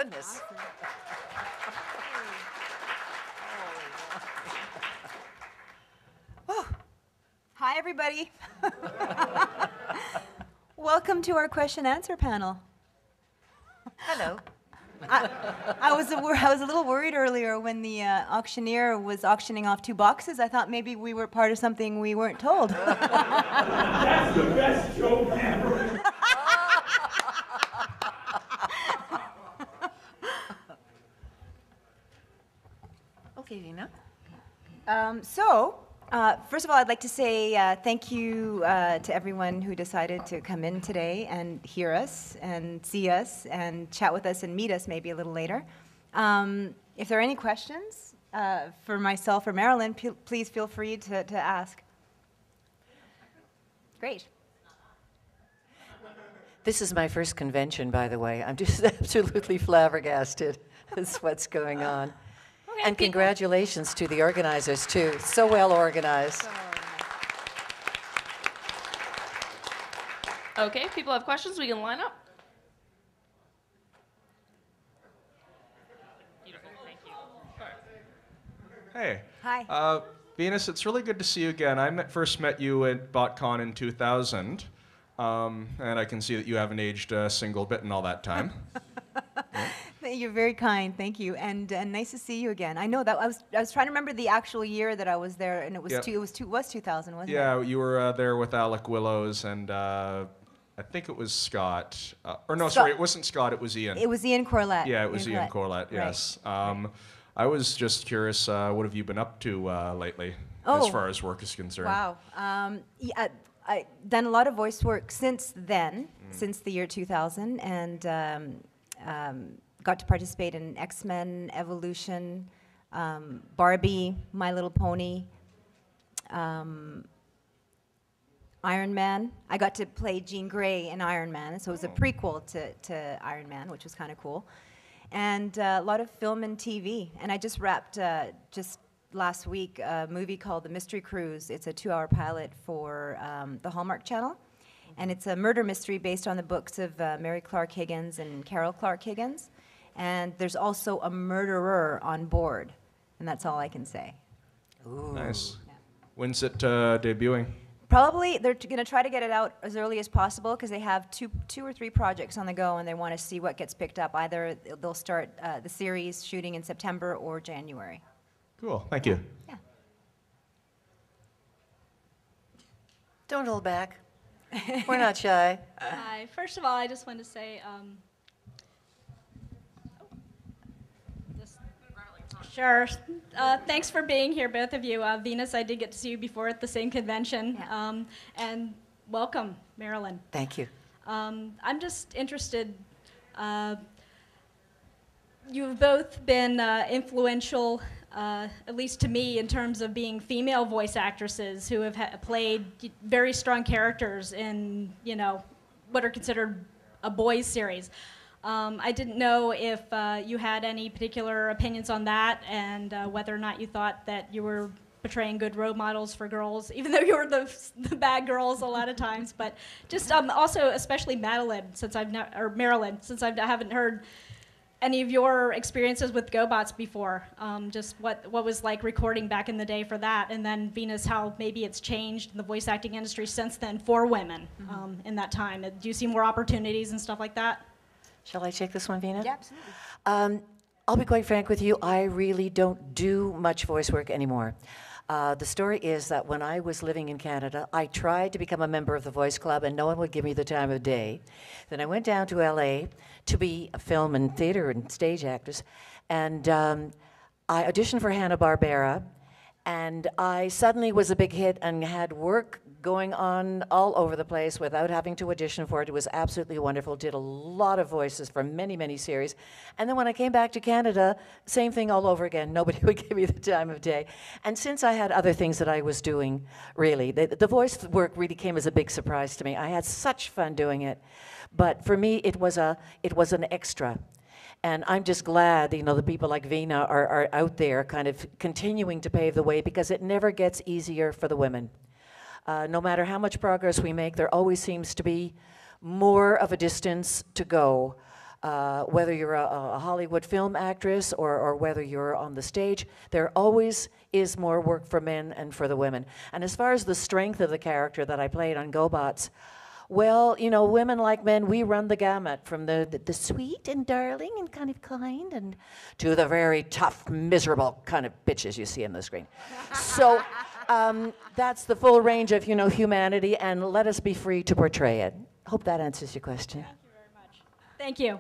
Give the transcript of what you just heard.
goodness. Hi, everybody. Welcome to our question answer panel. Hello. I was a little worried earlier when the auctioneer was auctioning off 2 boxes. I thought maybe we were part of something we weren't told. That's the best joke ever. Okay, Vina. First of all, I'd like to say thank you to everyone who decided to come in today and hear us and see us and chat with us and meet us maybe a little later. If there are any questions for myself or Marilyn, please feel free to ask. Great. This is my first convention, by the way. I'm just absolutely flabbergasted. That's what's going on. Okay, and congratulations to the organizers, too. So well organized. Okay, if people have questions, we can line up. Beautiful, thank you. Hey. Hi. Venus, it's really good to see you again. I first met you at BotCon in 2000, and I can see that you haven't aged a single bit in all that time. You're very kind, thank you, and nice to see you again. I know that I was trying to remember the actual year that I was there, and it was Yep. it was 2000, wasn't it? Yeah, you were there with Alec Willows, and I think it was Scott. Or no, sorry, it wasn't Scott. It was Ian. It was Ian Corlett. Yeah, it was Ian Corlett. Yes. Right. I was just curious. What have you been up to lately, Oh. as far as work is concerned? Wow. Yeah, I've done a lot of voice work since then, since the year 2000, and got to participate in X-Men, Evolution, Barbie, My Little Pony, Iron Man. I got to play Jean Grey in Iron Man, so it was a prequel to Iron Man, which was kind of cool. And a lot of film and TV. And I just wrapped, just last week, a movie called The Mystery Cruise. It's a 2-hour pilot for the Hallmark Channel. And it's a murder mystery based on the books of Mary Clark Higgins and Carol Clark Higgins. And there's also a murderer on board. And that's all I can say. Ooh. Nice. Yeah. When's it debuting? Probably they're going to try to get it out as early as possible because they have two or three projects on the go and they want to see what gets picked up. Either they'll start the series shooting in September or January. Cool. Thank you. Yeah. Don't hold back. We're not shy. Hi. First of all, I just wanted to say, sure. Thanks for being here, both of you. Venus, I did get to see you before at the same convention. Yeah. And welcome, Marilyn. Thank you. I'm just interested. You've both been influential, at least to me, in terms of being female voice actresses who have played very strong characters in, you know, what are considered a boys' series. I didn't know if you had any particular opinions on that and whether or not you thought that you were portraying good role models for girls, even though you were the bad girls a lot of times. But just also, especially Marilyn, since I haven't heard any of your experiences with Gobots before. Just what was like recording back in the day for that, and then Venus, how maybe it's changed in the voice acting industry since then for women in that time. Do you see more opportunities and stuff like that? Shall I take this one, Vina? Yeah, absolutely. I'll be quite frank with you. I really don't do much voice work anymore. The story is that when I was living in Canada, I tried to become a member of the Voice Club, and no one would give me the time of day. Then I went down to LA to be a film and theater and stage actress, and I auditioned for Hanna-Barbera, and I suddenly was a big hit and had work going on all over the place without having to audition for it. It was absolutely wonderful. Did a lot of voices for many, many series. And then when I came back to Canada, same thing all over again. Nobody would give me the time of day. And since I had other things that I was doing, really, the voice work really came as a big surprise to me. I had such fun doing it. But for me, it was an extra. And I'm just glad, you know, the people like Vina are out there kind of continuing to pave the way, because it never gets easier for the women. No matter how much progress we make, there always seems to be more of a distance to go Whether you're a Hollywood film actress or whether you're on the stage, there always is more work for men and for the women. And as far as the strength of the character that I played on Gobots, well, you know, women like men, we run the gamut from the sweet and darling and kind of kind and to the very tough, miserable kind of bitches you see on the screen. So that's the full range of, you know, humanity, and let us be free to portray it. Hope that answers your question. Thank you very much. Thank you.